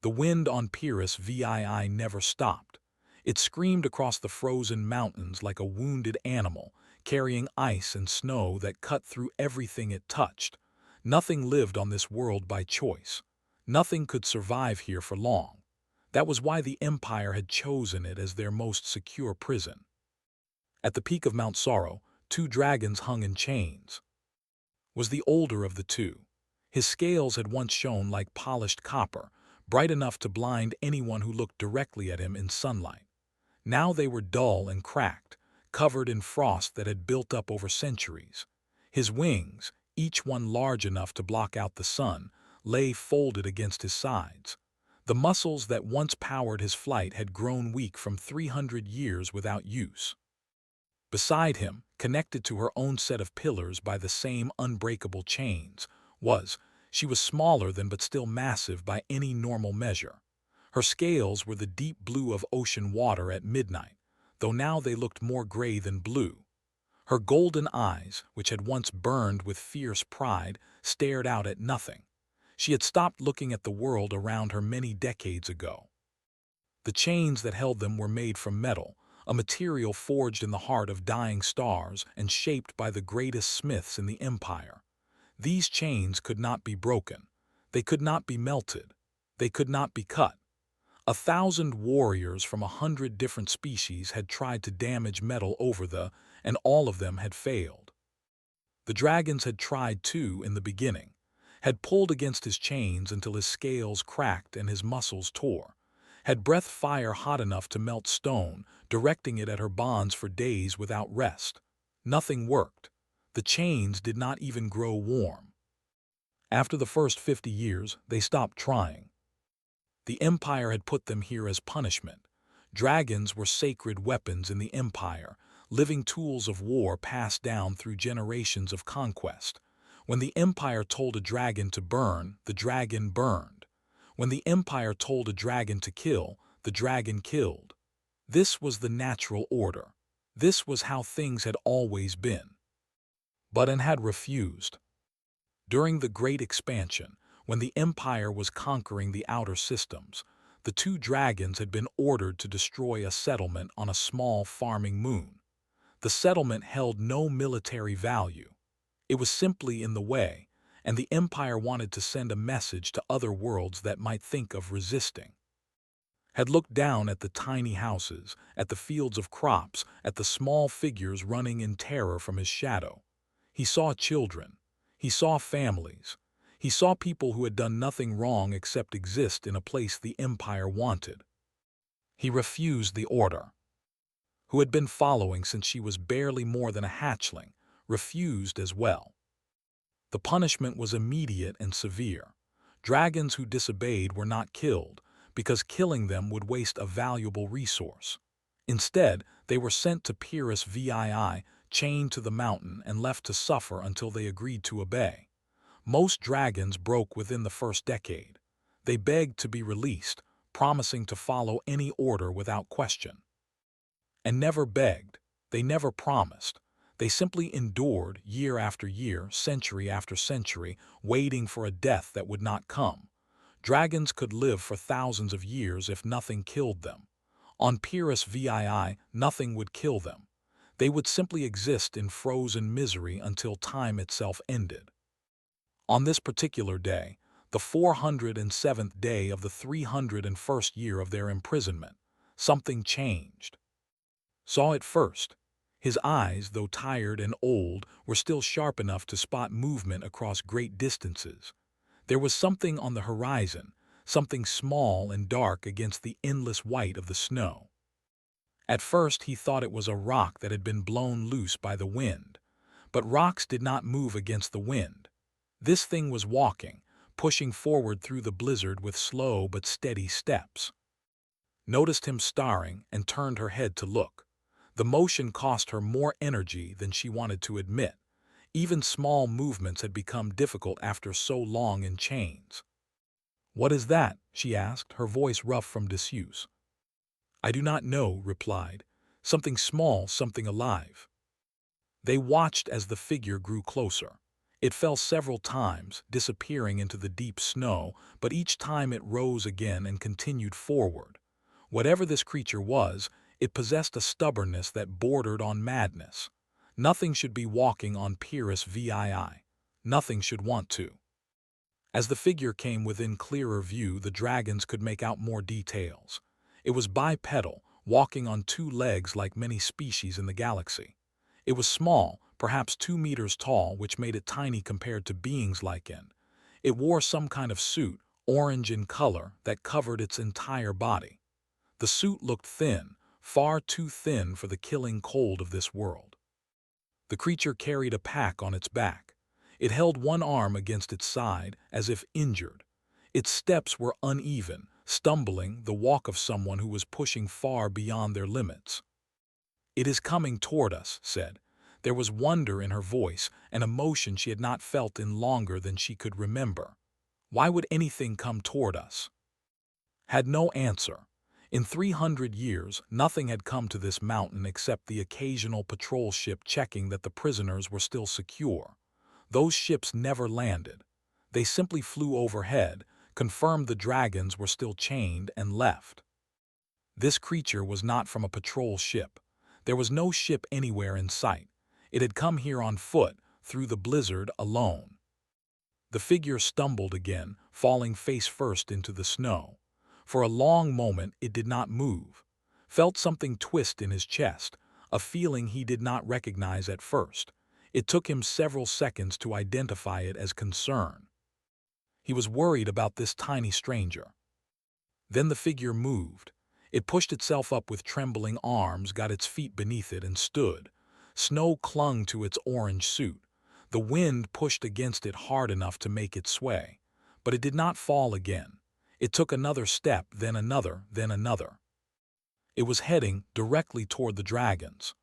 The wind on Pyrrhus VII never stopped. It screamed across the frozen mountains like a wounded animal, carrying ice and snow that cut through everything it touched. Nothing lived on this world by choice. Nothing could survive here for long. That was why the Empire had chosen it as their most secure prison. At the peak of Mount Sorrow, two dragons hung in chains. Was the older of the two. His scales had once shone like polished copper, bright enough to blind anyone who looked directly at him in sunlight. Now they were dull and cracked, covered in frost that had built up over centuries. His wings, each one large enough to block out the sun, lay folded against his sides. The muscles that once powered his flight had grown weak from 300 years without use. Beside him, connected to her own set of pillars by the same unbreakable chains, she was smaller than but still massive by any normal measure. Her scales were the deep blue of ocean water at midnight, though now they looked more gray than blue. Her golden eyes, which had once burned with fierce pride, stared out at nothing. She had stopped looking at the world around her many decades ago. The chains that held them were made from metal, a material forged in the heart of dying stars and shaped by the greatest smiths in the Empire. These chains could not be broken. They could not be melted. They could not be cut. 1,000 warriors from 100 different species had tried to damage metal and all of them had failed. The dragons had tried too in the beginning, had pulled against his chains until his scales cracked and his muscles tore, had breathed fire hot enough to melt stone, directing it at her bonds for days without rest. Nothing worked. The chains did not even grow warm. After the first 50 years, they stopped trying. The Empire had put them here as punishment. Dragons were sacred weapons in the Empire, living tools of war passed down through generations of conquest. When the Empire told a dragon to burn, the dragon burned. When the Empire told a dragon to kill, the dragon killed. This was the natural order. This was how things had always been. Button had refused. During the Great Expansion, when the Empire was conquering the outer systems, the two dragons had been ordered to destroy a settlement on a small farming moon. The settlement held no military value. It was simply in the way, and the Empire wanted to send a message to other worlds that might think of resisting. Had looked down at the tiny houses, at the fields of crops, at the small figures running in terror from his shadow. He saw children. He saw families. He saw people who had done nothing wrong except exist in a place the Empire wanted. He refused the order. Who had been following since she was barely more than a hatchling, refused as well. The punishment was immediate and severe. Dragons who disobeyed were not killed, because killing them would waste a valuable resource. Instead, they were sent to Pyrrhus VII, chained to the mountain and left to suffer until they agreed to obey. Most dragons broke within the first decade. They begged to be released, promising to follow any order without question. And never begged. They never promised. They simply endured year after year, century after century, waiting for a death that would not come. Dragons could live for thousands of years if nothing killed them. On Pyrrhus VII, nothing would kill them. They would simply exist in frozen misery until time itself ended. On this particular day, the 407th day of the 301st year of their imprisonment, something changed. Saw it first. His eyes, though tired and old, were still sharp enough to spot movement across great distances. There was something on the horizon, something small and dark against the endless white of the snow. At first he thought it was a rock that had been blown loose by the wind. But rocks did not move against the wind. This thing was walking, pushing forward through the blizzard with slow but steady steps. Noticed him staring and turned her head to look. The motion cost her more energy than she wanted to admit. Even small movements had become difficult after so long in chains. "What is that?" she asked, her voice rough from disuse. "I do not know," replied. "Something small, something alive." They watched as the figure grew closer. It fell several times, disappearing into the deep snow, but each time it rose again and continued forward. Whatever this creature was, it possessed a stubbornness that bordered on madness. Nothing should be walking on Pyrrhus VII. Nothing should want to. As the figure came within clearer view, the dragons could make out more details. It was bipedal, walking on two legs like many species in the galaxy. It was small, perhaps 2 meters tall, which made it tiny compared to beings like it. It wore some kind of suit, orange in color, that covered its entire body. The suit looked thin, far too thin for the killing cold of this world. The creature carried a pack on its back. It held one arm against its side, as if injured. Its steps were uneven, stumbling, the walk of someone who was pushing far beyond their limits. "It is coming toward us," said. There was wonder in her voice, an emotion she had not felt in longer than she could remember. Why would anything come toward us? Had no answer. In 300 years, nothing had come to this mountain except the occasional patrol ship checking that the prisoners were still secure. Those ships never landed. They simply flew overhead, confirmed the dragons were still chained, and left. This creature was not from a patrol ship. There was no ship anywhere in sight. It had come here on foot, through the blizzard, alone. The figure stumbled again, falling face first into the snow. For a long moment it did not move. Felt something twist in his chest, a feeling he did not recognize at first. It took him several seconds to identify it as concern. He was worried about this tiny stranger. Then the figure moved. It pushed itself up with trembling arms, got its feet beneath it, and stood. Snow clung to its orange suit. The wind pushed against it hard enough to make it sway. But it did not fall again. It took another step, then another, then another. It was heading directly toward the dragons,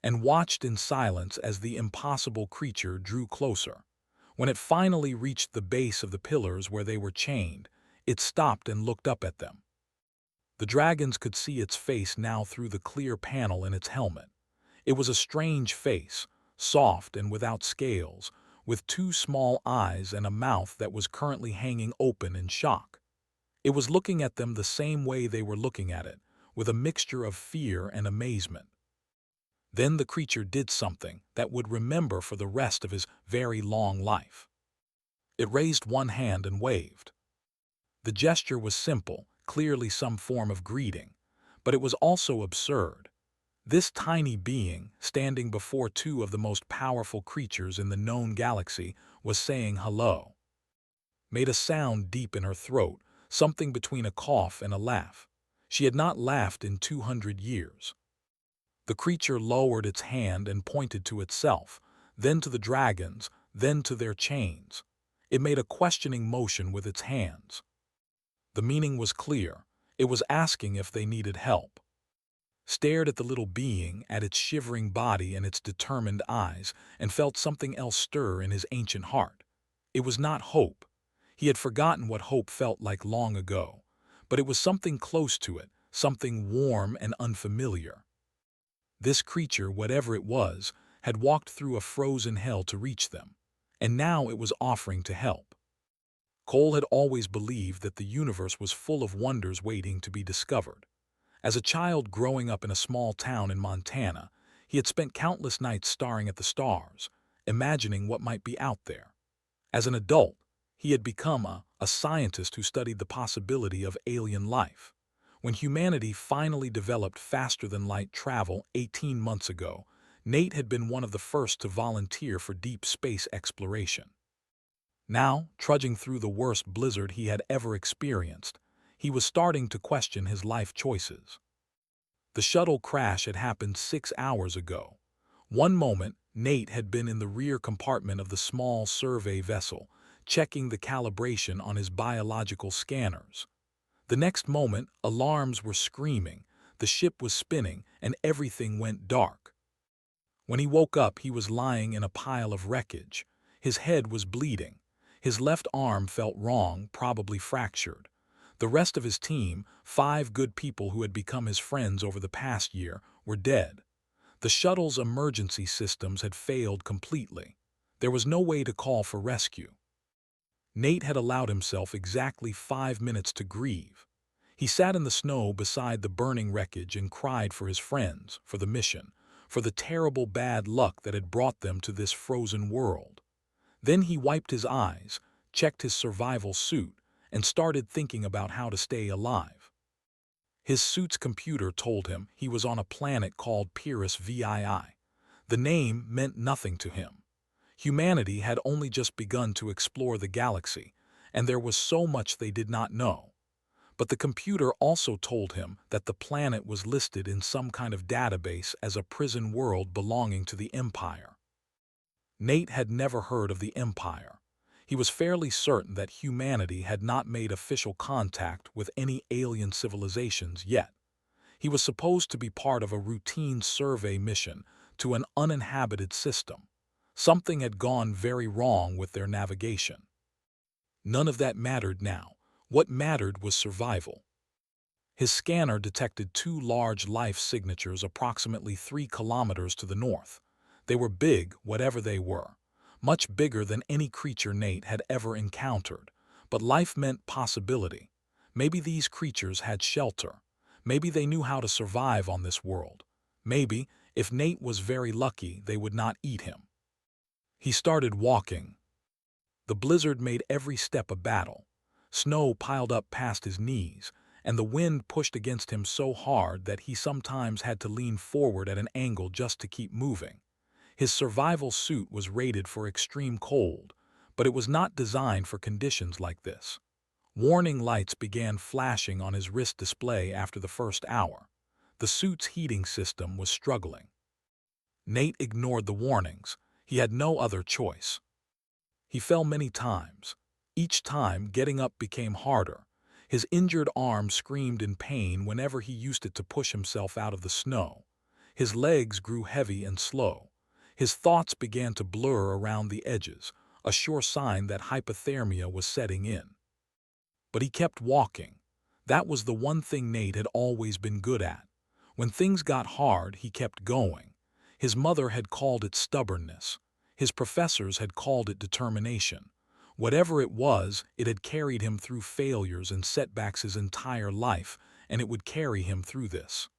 and watched in silence as the impossible creature drew closer. When it finally reached the base of the pillars where they were chained, it stopped and looked up at them. The dragons could see its face now through the clear panel in its helmet. It was a strange face, soft and without scales, with 2 small eyes and a mouth that was currently hanging open in shock. It was looking at them the same way they were looking at it, with a mixture of fear and amazement. Then the creature did something that would remember for the rest of his very long life. It raised one hand and waved. The gesture was simple, clearly some form of greeting, but it was also absurd. This tiny being, standing before 2 of the most powerful creatures in the known galaxy, was saying hello. Made a sound deep in her throat, something between a cough and a laugh. She had not laughed in 200 years. The creature lowered its hand and pointed to itself, then to the dragons, then to their chains. It made a questioning motion with its hands. The meaning was clear. It was asking if they needed help. Stared at the little being, at its shivering body and its determined eyes, and felt something else stir in his ancient heart. It was not hope. He had forgotten what hope felt like long ago, but it was something close to it, something warm and unfamiliar. This creature, whatever it was, had walked through a frozen hell to reach them, and now it was offering to help. Cole had always believed that the universe was full of wonders waiting to be discovered. As a child growing up in a small town in Montana, he had spent countless nights staring at the stars, imagining what might be out there. As an adult, he had become a scientist who studied the possibility of alien life. When humanity finally developed faster-than-light travel 18 months ago, Nate had been one of the first to volunteer for deep space exploration. Now, trudging through the worst blizzard he had ever experienced, he was starting to question his life choices. The shuttle crash had happened 6 hours ago. One moment, Nate had been in the rear compartment of the small survey vessel, checking the calibration on his biological scanners. The next moment, alarms were screaming, the ship was spinning, and everything went dark. When he woke up, he was lying in a pile of wreckage. His head was bleeding. His left arm felt wrong, probably fractured. The rest of his team, 5 good people who had become his friends over the past year, were dead. The shuttle's emergency systems had failed completely. There was no way to call for rescue. Nate had allowed himself exactly 5 minutes to grieve. He sat in the snow beside the burning wreckage and cried for his friends, for the mission, for the terrible bad luck that had brought them to this frozen world. Then he wiped his eyes, checked his survival suit, and started thinking about how to stay alive. His suit's computer told him he was on a planet called Pyrrhus VII. The name meant nothing to him. Humanity had only just begun to explore the galaxy, and there was so much they did not know. But the computer also told him that the planet was listed in some kind of database as a prison world belonging to the Empire. Nate had never heard of the Empire. He was fairly certain that humanity had not made official contact with any alien civilizations yet. He was supposed to be part of a routine survey mission to an uninhabited system. Something had gone very wrong with their navigation. None of that mattered now. What mattered was survival. His scanner detected two large life signatures approximately 3 kilometers to the north. They were big, whatever they were, much bigger than any creature Nate had ever encountered. But life meant possibility. Maybe these creatures had shelter. Maybe they knew how to survive on this world. Maybe, if Nate was very lucky, they would not eat him. He started walking. The blizzard made every step a battle. Snow piled up past his knees, and the wind pushed against him so hard that he sometimes had to lean forward at an angle just to keep moving. His survival suit was rated for extreme cold, but it was not designed for conditions like this. Warning lights began flashing on his wrist display after the first hour. The suit's heating system was struggling. Nate ignored the warnings. He had no other choice. He fell many times. Each time, getting up became harder. His injured arm screamed in pain whenever he used it to push himself out of the snow. His legs grew heavy and slow. His thoughts began to blur around the edges, a sure sign that hypothermia was setting in. But he kept walking. That was the one thing Nate had always been good at. When things got hard, he kept going. His mother had called it stubbornness. His professors had called it determination. Whatever it was, it had carried him through failures and setbacks his entire life, and it would carry him through this.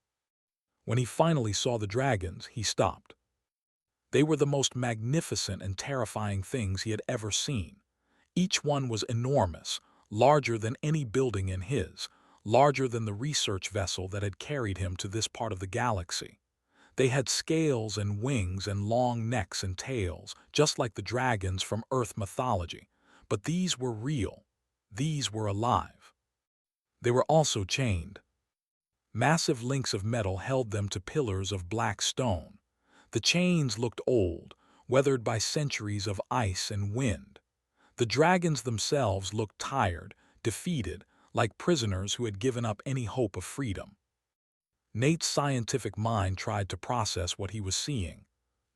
When he finally saw the dragons, he stopped. They were the most magnificent and terrifying things he had ever seen. Each one was enormous, larger than any building in his, larger than the research vessel that had carried him to this part of the galaxy. They had scales and wings and long necks and tails, just like the dragons from Earth mythology. But these were real. These were alive. They were also chained. Massive links of metal held them to pillars of black stone. The chains looked old, weathered by centuries of ice and wind. The dragons themselves looked tired, defeated, like prisoners who had given up any hope of freedom. Nate's scientific mind tried to process what he was seeing.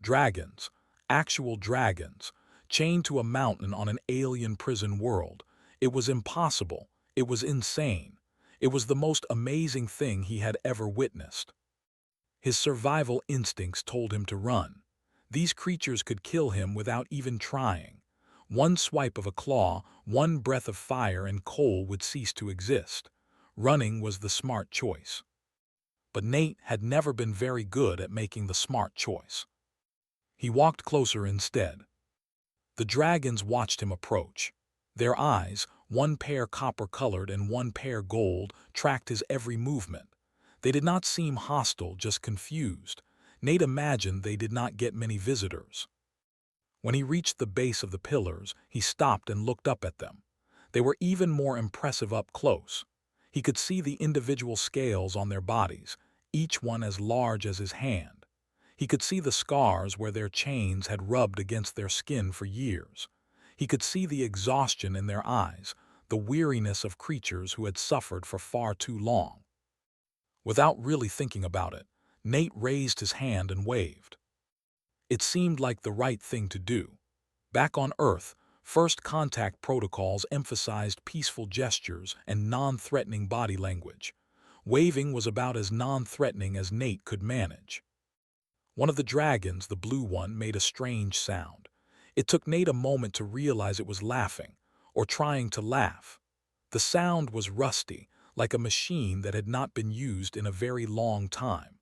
Dragons, actual dragons, chained to a mountain on an alien prison world. It was impossible. It was insane. It was the most amazing thing he had ever witnessed. His survival instincts told him to run. These creatures could kill him without even trying. One swipe of a claw, one breath of fire, and Cole would cease to exist. Running was the smart choice. But Nate had never been very good at making the smart choice. He walked closer instead. The dragons watched him approach. Their eyes, one pair copper-colored and one pair gold, tracked his every movement. They did not seem hostile, just confused. Nate imagined they did not get many visitors. When he reached the base of the pillars, he stopped and looked up at them. They were even more impressive up close. He could see the individual scales on their bodies, each one as large as his hand. He could see the scars where their chains had rubbed against their skin for years. He could see the exhaustion in their eyes, the weariness of creatures who had suffered for far too long. Without really thinking about it, Nate raised his hand and waved. It seemed like the right thing to do. Back on Earth, first contact protocols emphasized peaceful gestures and non-threatening body language. Waving was about as non-threatening as Nate could manage. One of the dragons, the blue one, made a strange sound. It took Nate a moment to realize it was laughing, or trying to laugh. The sound was rusty, like a machine that had not been used in a very long time.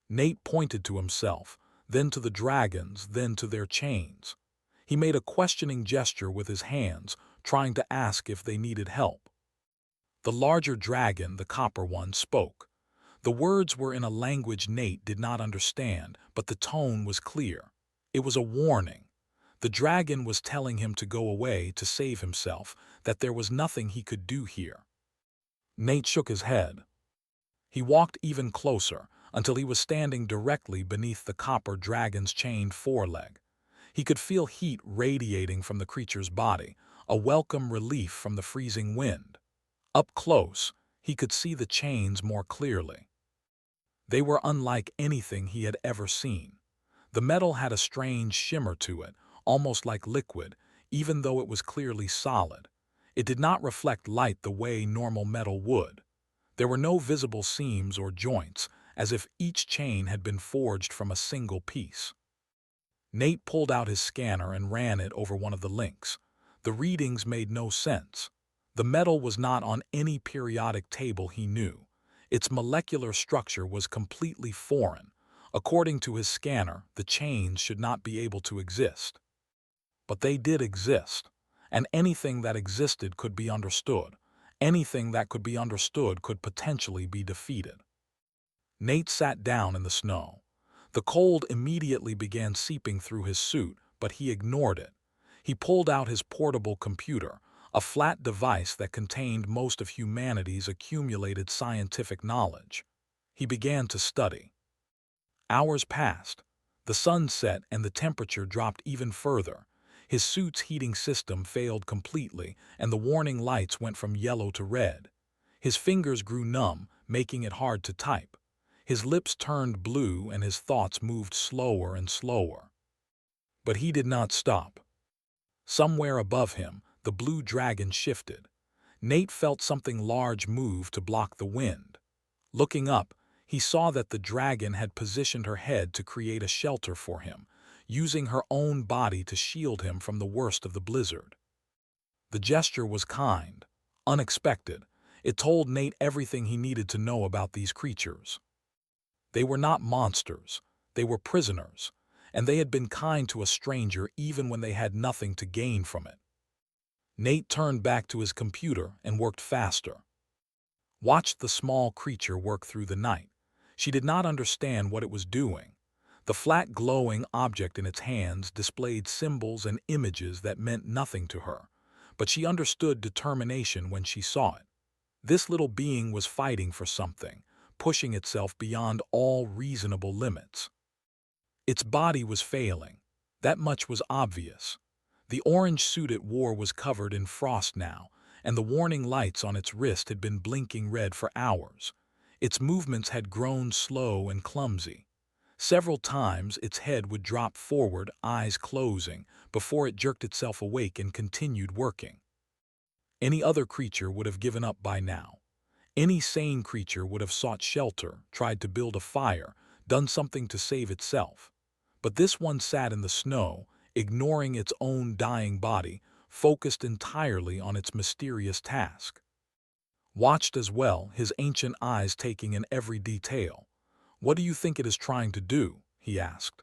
Nate pointed to himself, then to the dragons, then to their chains. He made a questioning gesture with his hands, trying to ask if they needed help. The larger dragon, the copper one, spoke. The words were in a language Nate did not understand, but the tone was clear. It was a warning. The dragon was telling him to go away to save himself, that there was nothing he could do here. Nate shook his head. He walked even closer, until he was standing directly beneath the copper dragon's chained foreleg. He could feel heat radiating from the creature's body, a welcome relief from the freezing wind. Up close, he could see the chains more clearly. They were unlike anything he had ever seen. The metal had a strange shimmer to it, almost like liquid, even though it was clearly solid. It did not reflect light the way normal metal would. There were no visible seams or joints, as if each chain had been forged from a single piece. Nate pulled out his scanner and ran it over one of the links. The readings made no sense. The metal was not on any periodic table he knew. Its molecular structure was completely foreign. According to his scanner, the chains should not be able to exist. But they did exist, and anything that existed could be understood. Anything that could be understood could potentially be defeated. Nate sat down in the snow. The cold immediately began seeping through his suit, but he ignored it. He pulled out his portable computer, a flat device that contained most of humanity's accumulated scientific knowledge. He began to study. Hours passed. The sun set and the temperature dropped even further. His suit's heating system failed completely, and the warning lights went from yellow to red. His fingers grew numb, making it hard to type. His lips turned blue and his thoughts moved slower and slower. But he did not stop. Somewhere above him, the blue dragon shifted. Nate felt something large move to block the wind. Looking up, he saw that the dragon had positioned her head to create a shelter for him, using her own body to shield him from the worst of the blizzard. The gesture was kind, unexpected. It told Nate everything he needed to know about these creatures. They were not monsters, they were prisoners, and they had been kind to a stranger even when they had nothing to gain from it. Nate turned back to his computer and worked faster. Watched the small creature work through the night. She did not understand what it was doing. The flat glowing object in its hands displayed symbols and images that meant nothing to her, but she understood determination when she saw it. This little being was fighting for something, pushing itself beyond all reasonable limits. Its body was failing. That much was obvious. The orange suit it wore was covered in frost now, and the warning lights on its wrist had been blinking red for hours. Its movements had grown slow and clumsy. Several times its head would drop forward, eyes closing, before it jerked itself awake and continued working. Any other creature would have given up by now. Any sane creature would have sought shelter, tried to build a fire, done something to save itself. But this one sat in the snow, ignoring its own dying body, focused entirely on its mysterious task. Watched as well, his ancient eyes taking in every detail. "What do you think it is trying to do?" he asked.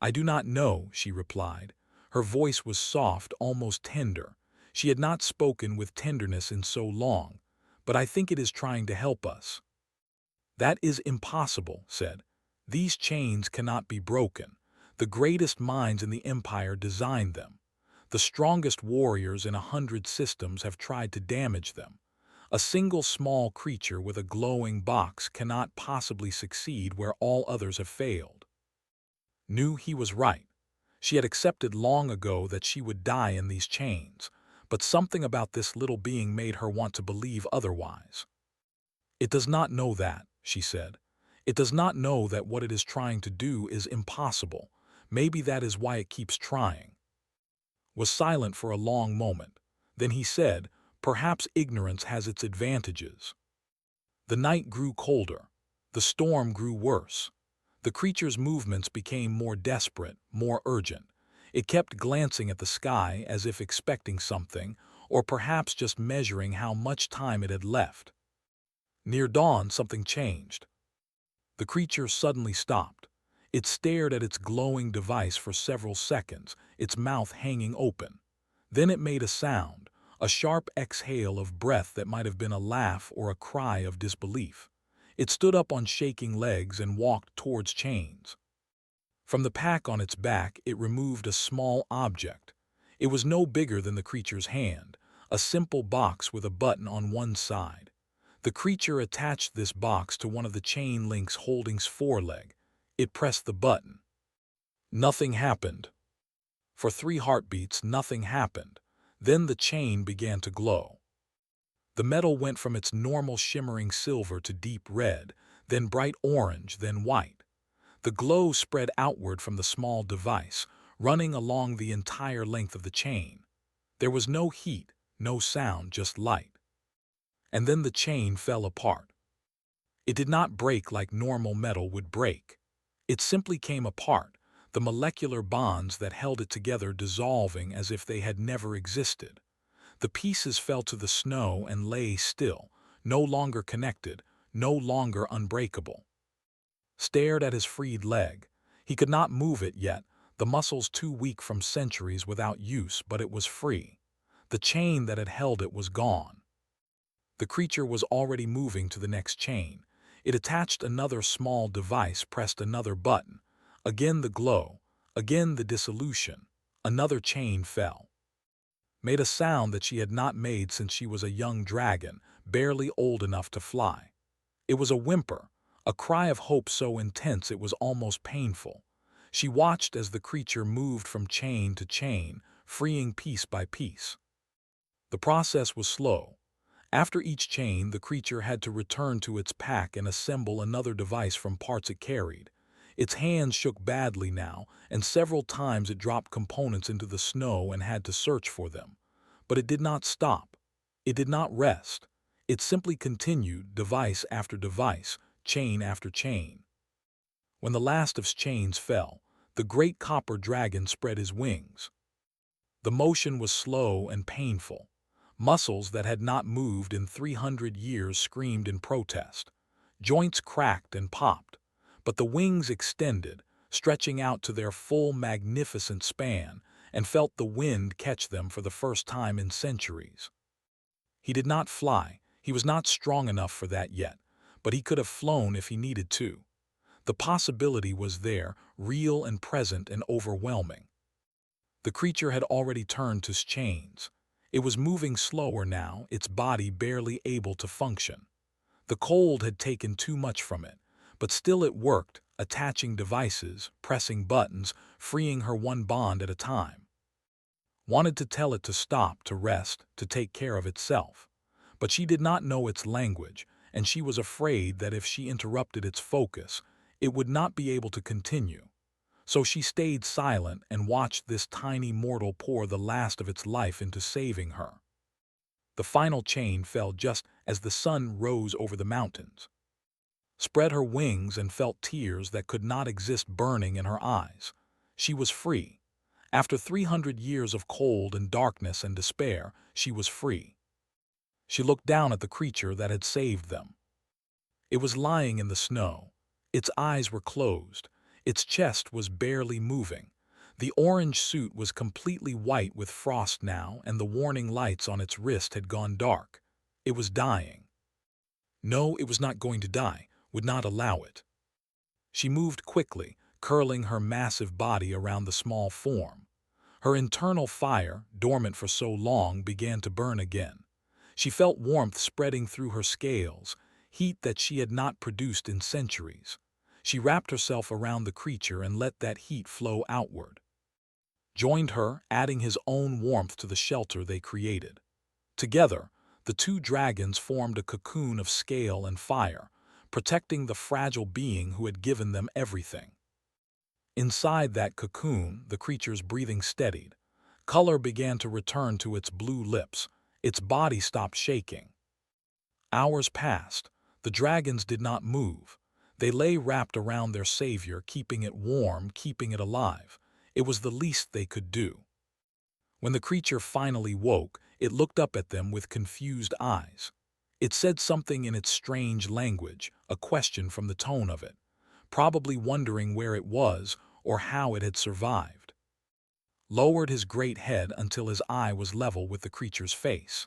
"I do not know," she replied. Her voice was soft, almost tender. She had not spoken with tenderness in so long. "But I think it is trying to help us." "That is impossible," said. "These chains cannot be broken. The greatest minds in the Empire designed them. The strongest warriors in 100 systems have tried to damage them. A single small creature with a glowing box cannot possibly succeed where all others have failed." Knew he was right. She had accepted long ago that she would die in these chains, but something about this little being made her want to believe otherwise. "It does not know that," she said. "It does not know that what it is trying to do is impossible. Maybe that is why it keeps trying." Was silent for a long moment. Then he said, "Perhaps ignorance has its advantages." The night grew colder. The storm grew worse. The creature's movements became more desperate, more urgent. It kept glancing at the sky as if expecting something, or perhaps just measuring how much time it had left. Near dawn, something changed. The creature suddenly stopped. It stared at its glowing device for several seconds, its mouth hanging open. Then it made a sound, a sharp exhale of breath that might have been a laugh or a cry of disbelief. It stood up on shaking legs and walked towards Chains. From the pack on its back, it removed a small object. It was no bigger than the creature's hand, a simple box with a button on one side. The creature attached this box to one of the chain links holding its foreleg. It pressed the button. Nothing happened. For 3 heartbeats, nothing happened. Then the chain began to glow. The metal went from its normal shimmering silver to deep red, then bright orange, then white. The glow spread outward from the small device, running along the entire length of the chain. There was no heat, no sound, just light. And then the chain fell apart. It did not break like normal metal would break. It simply came apart, the molecular bonds that held it together dissolving as if they had never existed. The pieces fell to the snow and lay still, no longer connected, no longer unbreakable. Stared at his freed leg. He could not move it yet, the muscles too weak from centuries without use, but it was free. The chain that had held it was gone. The creature was already moving to the next chain. It attached another small device, pressed another button. Again the glow, again the dissolution. Another chain fell. Made a sound that she had not made since she was a young dragon, barely old enough to fly. It was a whimper, a cry of hope so intense it was almost painful. She watched as the creature moved from chain to chain, freeing piece by piece. The process was slow. After each chain, the creature had to return to its pack and assemble another device from parts it carried. Its hands shook badly now, and several times it dropped components into the snow and had to search for them. But it did not stop. It did not rest. It simply continued, device after device, chain after chain. When the last of its chains fell, the great copper dragon spread his wings. The motion was slow and painful. Muscles that had not moved in 300 years screamed in protest. Joints cracked and popped, but the wings extended, stretching out to their full magnificent span, and felt the wind catch them for the first time in centuries. He did not fly. He was not strong enough for that yet, but he could have flown if he needed to. The possibility was there, real and present and overwhelming. The creature had already turned to its chains. It was moving slower now, its body barely able to function. The cold had taken too much from it, but still it worked, attaching devices, pressing buttons, freeing her one bond at a time. Wanted to tell it to stop, to rest, to take care of itself. But she did not know its language, and she was afraid that if she interrupted its focus, it would not be able to continue. So she stayed silent and watched this tiny mortal pour the last of its life into saving her. The final chain fell just as the sun rose over the mountains. Spread her wings and felt tears that could not exist burning in her eyes. She was free. After 300 years of cold and darkness and despair, she was free. She looked down at the creature that had saved them. It was lying in the snow. Its eyes were closed. Its chest was barely moving. The orange suit was completely white with frost now, and the warning lights on its wrist had gone dark. It was dying. No, it was not going to die, would not allow it. She moved quickly, curling her massive body around the small form. Her internal fire, dormant for so long, began to burn again. She felt warmth spreading through her scales, heat that she had not produced in centuries. She wrapped herself around the creature and let that heat flow outward. Joined her, adding his own warmth to the shelter they created. Together, the two dragons formed a cocoon of scale and fire, protecting the fragile being who had given them everything. Inside that cocoon, the creature's breathing steadied. Color began to return to its blue lips. Its body stopped shaking. Hours passed. The dragons did not move. They lay wrapped around their savior, keeping it warm, keeping it alive. It was the least they could do. When the creature finally woke, it looked up at them with confused eyes. It said something in its strange language, a question from the tone of it, probably wondering where it was or how it had survived. Lowered his great head until his eye was level with the creature's face.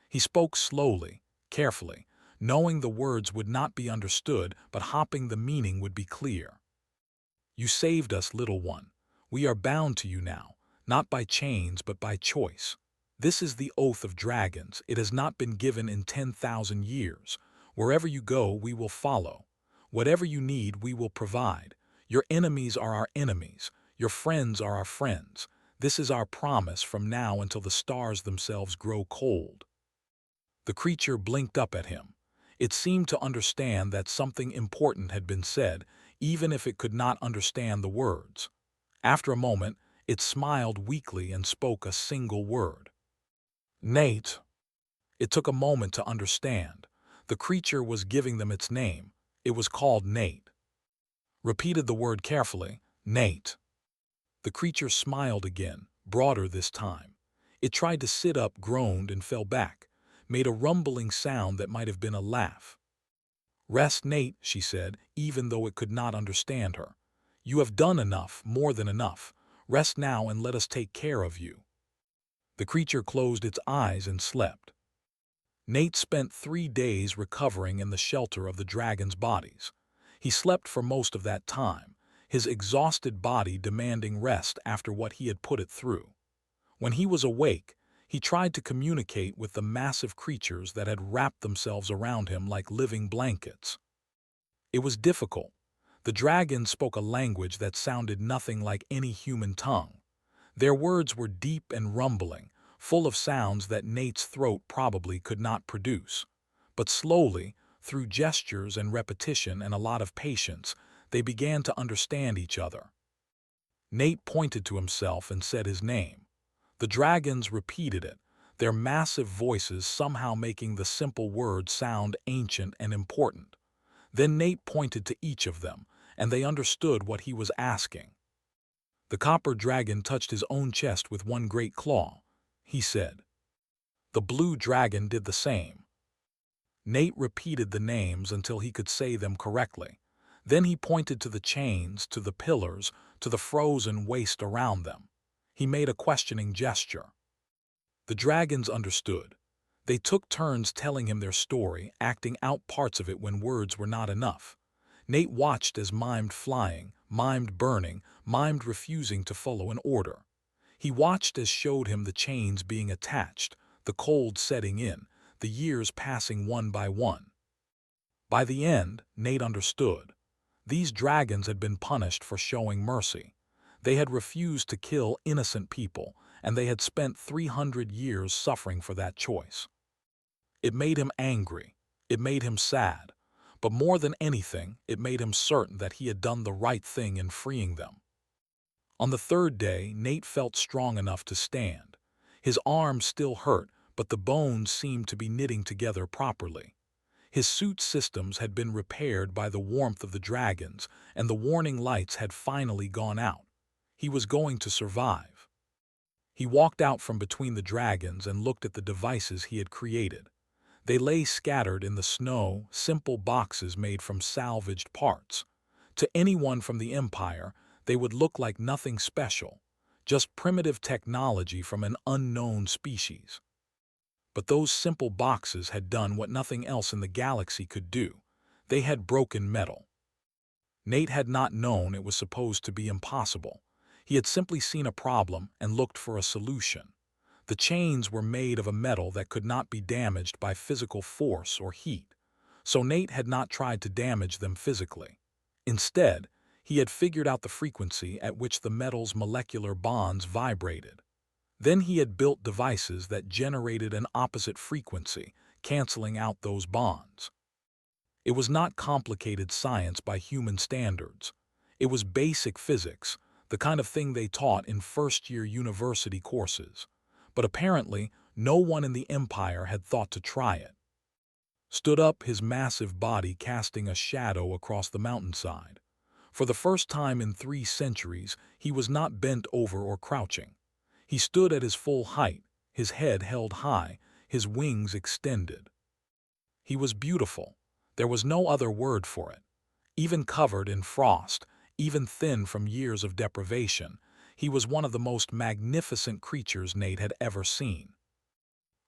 He spoke slowly, carefully, knowing the words would not be understood but hoping the meaning would be clear. "You saved us, little one. We are bound to you now, not by chains but by choice. This is the oath of dragons. It has not been given in 10,000 years. Wherever you go, we will follow. Whatever you need, we will provide. Your enemies are our enemies. Your friends are our friends. This is our promise from now until the stars themselves grow cold." The creature blinked up at him. It seemed to understand that something important had been said, even if it could not understand the words. After a moment, it smiled weakly and spoke a single word. "Nate." It took a moment to understand. The creature was giving them its name. It was called Nate. Repeated the word carefully, "Nate." The creature smiled again, broader this time. It tried to sit up, groaned, and fell back, made a rumbling sound that might have been a laugh. "Rest, Nate," she said, even though it could not understand her. "You have done enough, more than enough. Rest now and let us take care of you." The creature closed its eyes and slept. Nate spent 3 days recovering in the shelter of the dragon's bodies. He slept for most of that time, his exhausted body demanding rest after what he had put it through. When he was awake, he tried to communicate with the massive creatures that had wrapped themselves around him like living blankets. It was difficult. The dragons spoke a language that sounded nothing like any human tongue. Their words were deep and rumbling, full of sounds that Nate's throat probably could not produce. But slowly, through gestures and repetition and a lot of patience, they began to understand each other. Nate pointed to himself and said his name. The dragons repeated it, their massive voices somehow making the simple words sound ancient and important. Then Nate pointed to each of them, and they understood what he was asking. The copper dragon touched his own chest with one great claw. He said. The blue dragon did the same. Nate repeated the names until he could say them correctly. Then he pointed to the chains, to the pillars, to the frozen waste around them. He made a questioning gesture. The dragons understood. They took turns telling him their story, acting out parts of it when words were not enough. Nate watched as mimed flying, mimed burning, mimed refusing to follow an order. He watched as showed him the chains being attached, the cold setting in, the years passing one by one. By the end, Nate understood. These dragons had been punished for showing mercy. They had refused to kill innocent people, and they had spent 300 years suffering for that choice. It made him angry. It made him sad. But more than anything, it made him certain that he had done the right thing in freeing them. On the 3rd day, Nate felt strong enough to stand. His arms still hurt, but the bones seemed to be knitting together properly. His suit systems had been repaired by the warmth of the dragons, and the warning lights had finally gone out. He was going to survive. He walked out from between the dragons and looked at the devices he had created. They lay scattered in the snow, simple boxes made from salvaged parts. To anyone from the Empire, they would look like nothing special, just primitive technology from an unknown species. But those simple boxes had done what nothing else in the galaxy could do. They had broken metal. Nate had not known it was supposed to be impossible. He had simply seen a problem and looked for a solution. The chains were made of a metal that could not be damaged by physical force or heat, so Nate had not tried to damage them physically. Instead, he had figured out the frequency at which the metal's molecular bonds vibrated. Then he had built devices that generated an opposite frequency, canceling out those bonds. It was not complicated science by human standards. It was basic physics, the kind of thing they taught in first-year university courses. But apparently, no one in the Empire had thought to try it. Stood up, his massive body casting a shadow across the mountainside. For the first time in 3 centuries, he was not bent over or crouching. He stood at his full height, his head held high, his wings extended. He was beautiful. There was no other word for it. Even covered in frost, even thin from years of deprivation, he was one of the most magnificent creatures Nate had ever seen.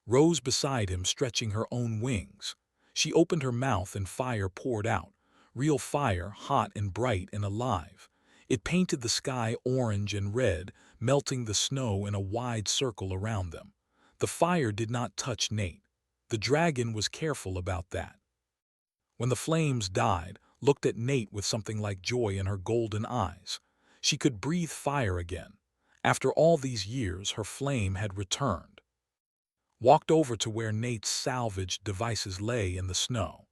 Rose beside him stretching her own wings. She opened her mouth and fire poured out, real fire, hot and bright and alive. It painted the sky orange and red, melting the snow in a wide circle around them. The fire did not touch Nate. The dragon was careful about that. When the flames died, looked at Nate with something like joy in her golden eyes. She could breathe fire again. After all these years, her flame had returned. Walked over to where Nate's salvaged devices lay in the snow.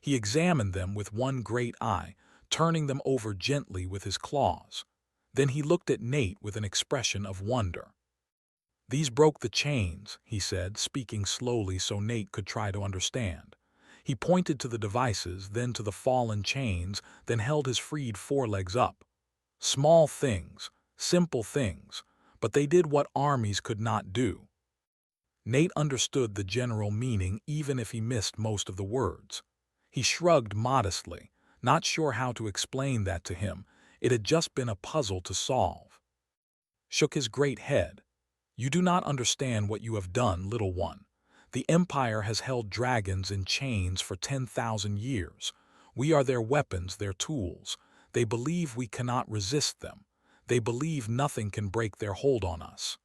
He examined them with one great eye, turning them over gently with his claws. Then he looked at Nate with an expression of wonder. "These broke the chains," he said, speaking slowly so Nate could try to understand. He pointed to the devices, then to the fallen chains, then held his freed forelegs up. Small things, simple things, but they did what armies could not do. Nate understood the general meaning even if he missed most of the words. He shrugged modestly, not sure how to explain that to him. It had just been a puzzle to solve. Shook his great head. "You do not understand what you have done, little one. The Empire has held dragons in chains for 10,000 years. We are their weapons, their tools. They believe we cannot resist them. They believe nothing can break their hold on us."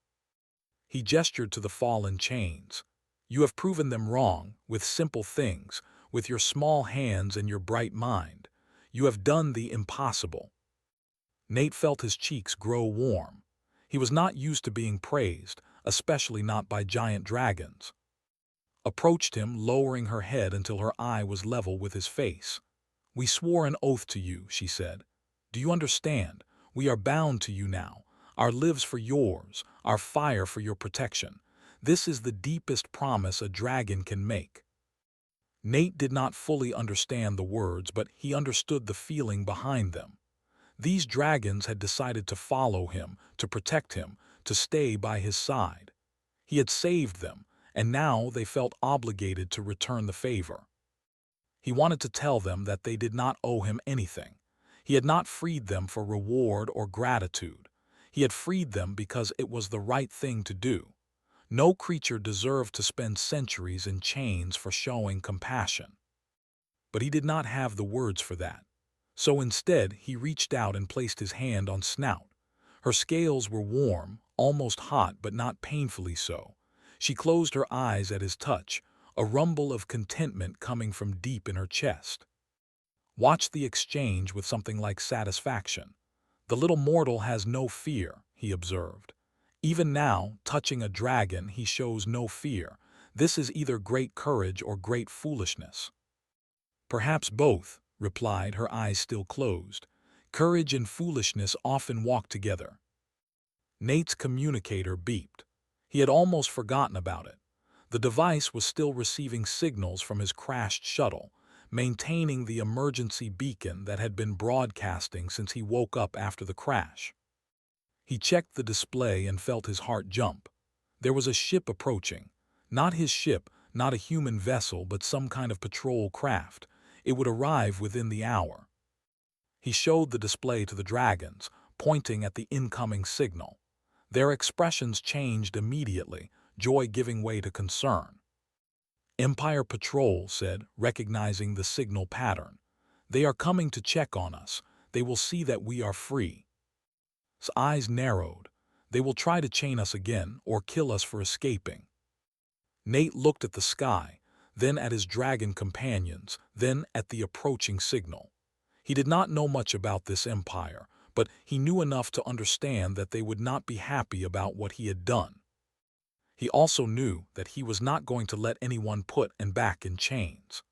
He gestured to the fallen chains. "You have proven them wrong, with simple things, with your small hands and your bright mind. You have done the impossible." Nate felt his cheeks grow warm. He was not used to being praised, especially not by giant dragons. Approached him, lowering her head until her eye was level with his face. "We swore an oath to you," she said. "Do you understand? We are bound to you now. Our lives for yours, our fire for your protection. This is the deepest promise a dragon can make." Nate did not fully understand the words, but he understood the feeling behind them. These dragons had decided to follow him, to protect him, to stay by his side. He had saved them, and now they felt obligated to return the favor. He wanted to tell them that they did not owe him anything. He had not freed them for reward or gratitude. He had freed them because it was the right thing to do. No creature deserved to spend centuries in chains for showing compassion. But he did not have the words for that. So instead, he reached out and placed his hand on Snout. Her scales were warm, almost hot, but not painfully so. She closed her eyes at his touch, a rumble of contentment coming from deep in her chest. Watched the exchange with something like satisfaction. "The little mortal has no fear," he observed. "Even now, touching a dragon, he shows no fear. This is either great courage or great foolishness." "Perhaps both," replied, her eyes still closed. "Courage and foolishness often walk together." Nate's communicator beeped. He had almost forgotten about it. The device was still receiving signals from his crashed shuttle, maintaining the emergency beacon that had been broadcasting since he woke up after the crash. He checked the display and felt his heart jump. There was a ship approaching. Not his ship, not a human vessel, but some kind of patrol craft. It would arrive within the hour. He showed the display to the dragons, pointing at the incoming signal. Their expressions changed immediately, joy giving way to concern. "Empire Patrol," said, recognizing the signal pattern. "They are coming to check on us. They will see that we are free." His eyes narrowed. "They will try to chain us again, or kill us for escaping." Nate looked at the sky, then at his dragon companions, then at the approaching signal. He did not know much about this empire, but he knew enough to understand that they would not be happy about what he had done. He also knew that he was not going to let anyone put and back in chains.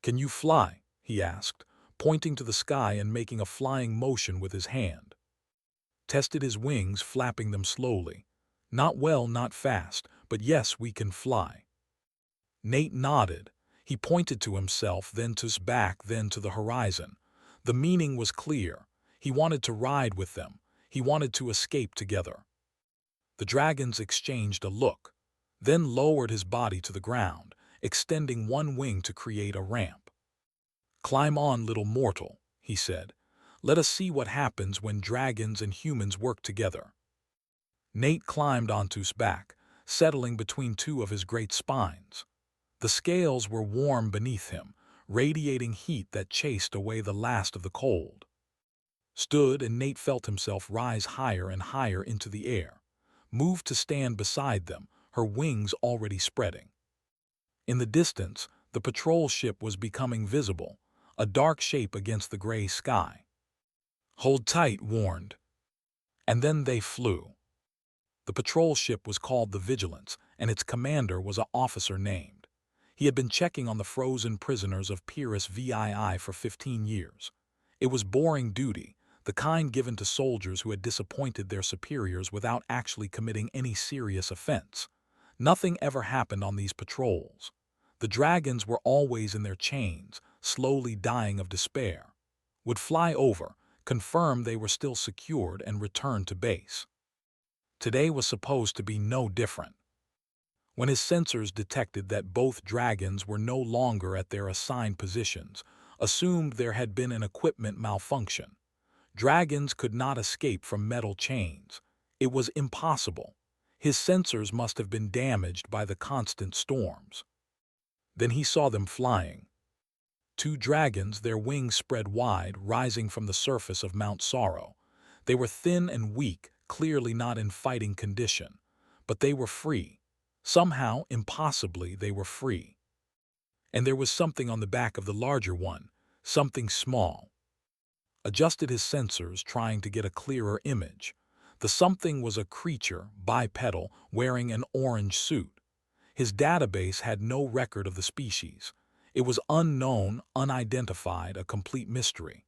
"Can you fly?" he asked, pointing to the sky and making a flying motion with his hand. Tested his wings, flapping them slowly. "Not well, not fast, but yes, we can fly." Nate nodded. He pointed to himself, then to his back, then to the horizon. The meaning was clear. He wanted to ride with them. He wanted to escape together. The dragons exchanged a look, then lowered his body to the ground, extending one wing to create a ramp. "Climb on, little mortal," he said. "Let us see what happens when dragons and humans work together." Nate climbed onto his back, settling between two of his great spines. The scales were warm beneath him, radiating heat that chased away the last of the cold. Stood, and Nate felt himself rise higher and higher into the air, moved to stand beside them, her wings already spreading. In the distance, the patrol ship was becoming visible, a dark shape against the gray sky. "Hold tight," warned. And then they flew. The patrol ship was called the Vigilance, and its commander was an officer named. He had been checking on the frozen prisoners of Pyrrhus VII for 15 years. It was boring duty, the kind given to soldiers who had disappointed their superiors without actually committing any serious offense. Nothing ever happened on these patrols. The dragons were always in their chains, slowly dying of despair. Would fly over, confirm they were still secured, and return to base. Today was supposed to be no different. When his sensors detected that both dragons were no longer at their assigned positions, assumed there had been an equipment malfunction. Dragons could not escape from metal chains. It was impossible. His sensors must have been damaged by the constant storms. Then he saw them flying. Two dragons, their wings spread wide, rising from the surface of Mount Sorrow. They were thin and weak, clearly not in fighting condition. But they were free. Somehow, impossibly, they were free. And there was something on the back of the larger one, something small. Adjusted his sensors, trying to get a clearer image. The something was a creature, bipedal, wearing an orange suit. His database had no record of the species. It was unknown, unidentified, a complete mystery.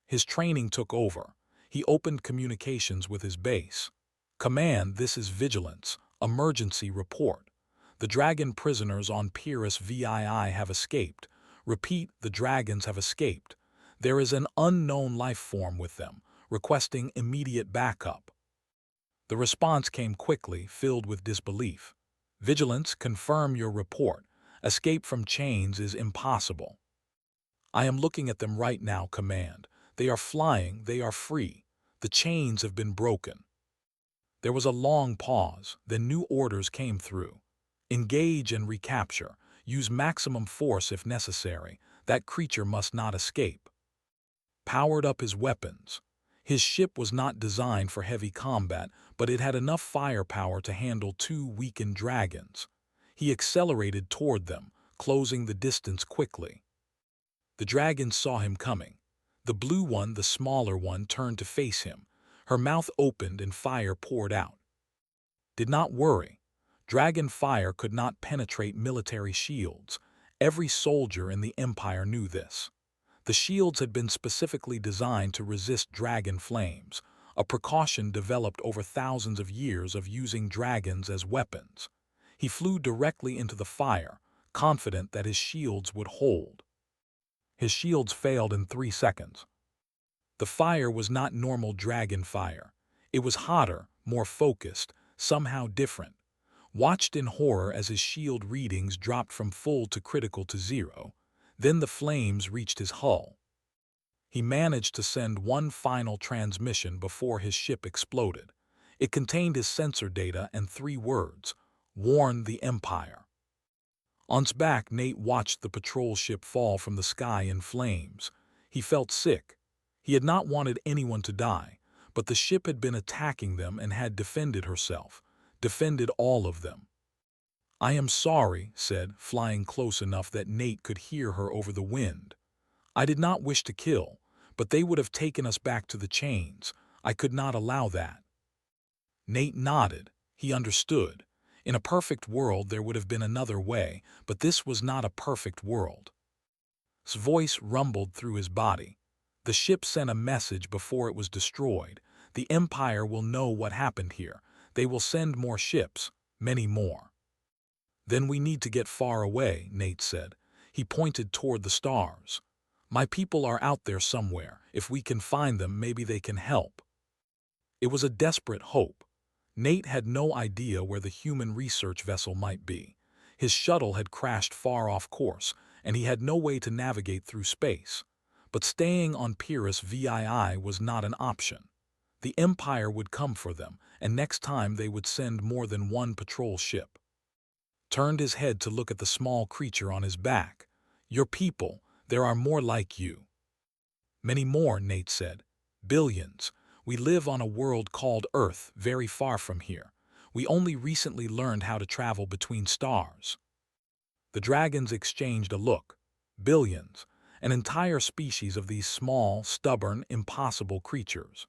His training took over. He opened communications with his base. "Command, this is Vigilance. Emergency report. The dragon prisoners on Pyrrhus VII have escaped. Repeat, the dragons have escaped. There is an unknown life form with them, requesting immediate backup." The response came quickly, filled with disbelief. "Vigilance, confirm your report. Escape from chains is impossible." "I am looking at them right now, Command. They are flying, they are free. The chains have been broken." There was a long pause, then new orders came through. "Engage and recapture. Use maximum force if necessary. That creature must not escape." Powered up his weapons. His ship was not designed for heavy combat, but it had enough firepower to handle two weakened dragons. He accelerated toward them, closing the distance quickly. The dragons saw him coming. The blue one, the smaller one, turned to face him. Her mouth opened and fire poured out. Did not worry. Dragon fire could not penetrate military shields. Every soldier in the Empire knew this. The shields had been specifically designed to resist dragon flames, a precaution developed over thousands of years of using dragons as weapons. He flew directly into the fire, confident that his shields would hold. His shields failed in 3 seconds. The fire was not normal dragon fire. It was hotter, more focused, somehow different. Watched in horror as his shield readings dropped from full to critical to 0. Then the flames reached his hull. He managed to send one final transmission before his ship exploded. It contained his sensor data and 3 words: "Warn the Empire." On its back, Nate watched the patrol ship fall from the sky in flames. He felt sick. He had not wanted anyone to die, but the ship had been attacking them and had defended herself, defended all of them. "I am sorry," said, flying close enough that Nate could hear her over the wind. "I did not wish to kill, but they would have taken us back to the chains. I could not allow that." Nate nodded. He understood. In a perfect world there would have been another way, but this was not a perfect world. His voice rumbled through his body. "The ship sent a message before it was destroyed. The Empire will know what happened here. They will send more ships, many more." "Then we need to get far away," Nate said. He pointed toward the stars. My people are out there somewhere. If we can find them, maybe they can help. It was a desperate hope. Nate had no idea where the human research vessel might be. His shuttle had crashed far off course, and he had no way to navigate through space. But staying on Pyrrhus VII was not an option. The Empire would come for them, and next time they would send more than one patrol ship. Turned his head to look at the small creature on his back. Your people, there are more like you. Many more, Nate said. Billions. We live on a world called Earth, very far from here. We only recently learned how to travel between stars. The dragons exchanged a look. Billions. An entire species of these small, stubborn, impossible creatures.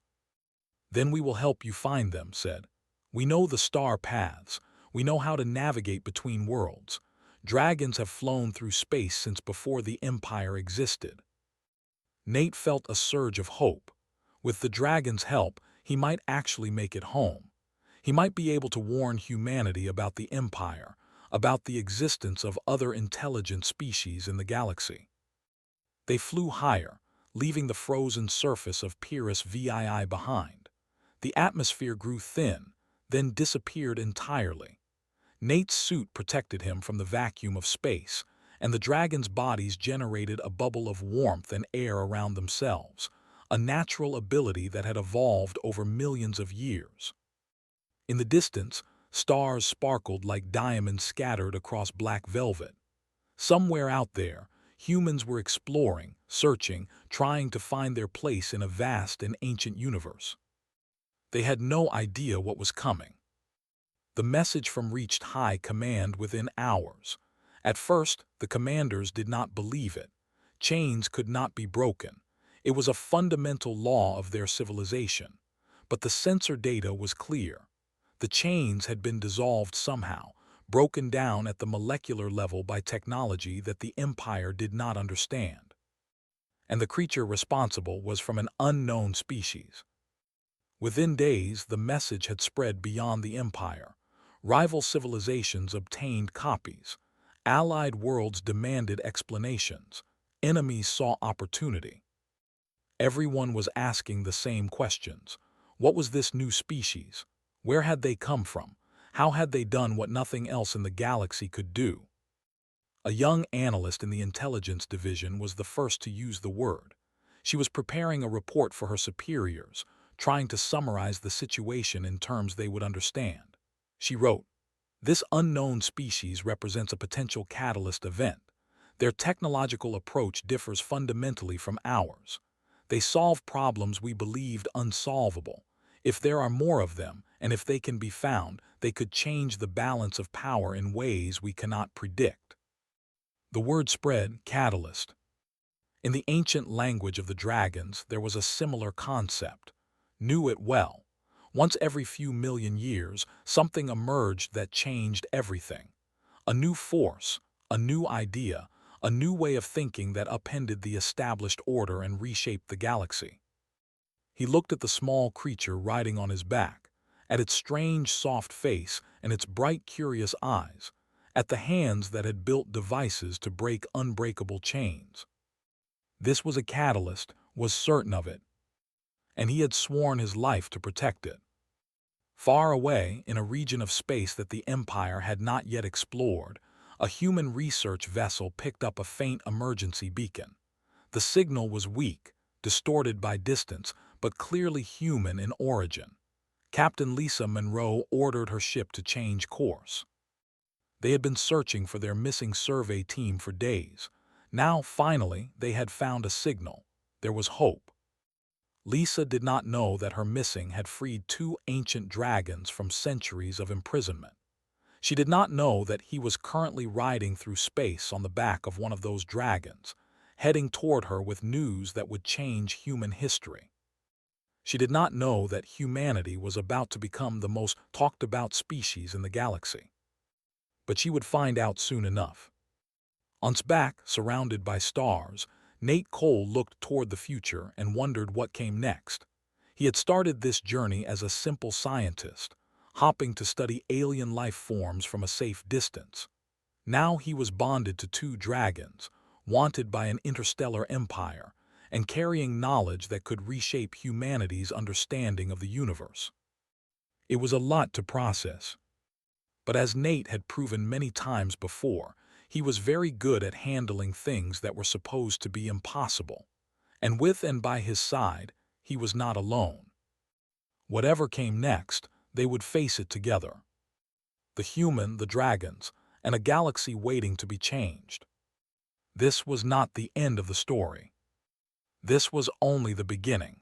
Then we will help you find them, said. We know the star paths. We know how to navigate between worlds. Dragons have flown through space since before the Empire existed. Nate felt a surge of hope. With the dragon's help, he might actually make it home. He might be able to warn humanity about the Empire, about the existence of other intelligent species in the galaxy. They flew higher, leaving the frozen surface of Pyrrhus VII behind. The atmosphere grew thin, then disappeared entirely. Nate's suit protected him from the vacuum of space, and the dragon's bodies generated a bubble of warmth and air around themselves, a natural ability that had evolved over millions of years. In the distance, stars sparkled like diamonds scattered across black velvet. Somewhere out there, humans were exploring, searching, trying to find their place in a vast and ancient universe. They had no idea what was coming. The message from reached high command within hours. At first, the commanders did not believe it. Chains could not be broken. It was a fundamental law of their civilization. But the sensor data was clear. The chains had been dissolved somehow, broken down at the molecular level by technology that the Empire did not understand. And the creature responsible was from an unknown species. Within days, the message had spread beyond the Empire. Rival civilizations obtained copies. Allied worlds demanded explanations. Enemies saw opportunity. Everyone was asking the same questions. What was this new species? Where had they come from? How had they done what nothing else in the galaxy could do? A young analyst in the intelligence division was the first to use the word. She was preparing a report for her superiors, trying to summarize the situation in terms they would understand. She wrote, "This unknown species represents a potential catalyst event. Their technological approach differs fundamentally from ours. They solve problems we believed unsolvable. If there are more of them, and if they can be found, they could change the balance of power in ways we cannot predict." The word spread, catalyst. In the ancient language of the dragons, there was a similar concept. Knew it well. Once every few million years, something emerged that changed everything. A new force, a new idea, a new way of thinking that upended the established order and reshaped the galaxy. He looked at the small creature riding on his back, at its strange soft face and its bright curious eyes, at the hands that had built devices to break unbreakable chains. This was a catalyst, was certain of it, and he had sworn his life to protect it. Far away, in a region of space that the Empire had not yet explored, a human research vessel picked up a faint emergency beacon. The signal was weak, distorted by distance, but clearly human in origin. Captain Lisa Monroe ordered her ship to change course. They had been searching for their missing survey team for days. Now, finally, they had found a signal. There was hope. Lisa did not know that her missing had freed 2 ancient dragons from centuries of imprisonment. She did not know that he was currently riding through space on the back of one of those dragons, heading toward her with news that would change human history. She did not know that humanity was about to become the most talked-about species in the galaxy. But she would find out soon enough. On his back, surrounded by stars, Nate Cole looked toward the future and wondered what came next. He had started this journey as a simple scientist, hopping to study alien life forms from a safe distance. Now he was bonded to 2 dragons, wanted by an interstellar empire, and carrying knowledge that could reshape humanity's understanding of the universe. It was a lot to process. But as Nate had proven many times before, he was very good at handling things that were supposed to be impossible. And with and by his side, he was not alone. Whatever came next, they would face it together. The human, the dragons, and a galaxy waiting to be changed. This was not the end of the story. This was only the beginning.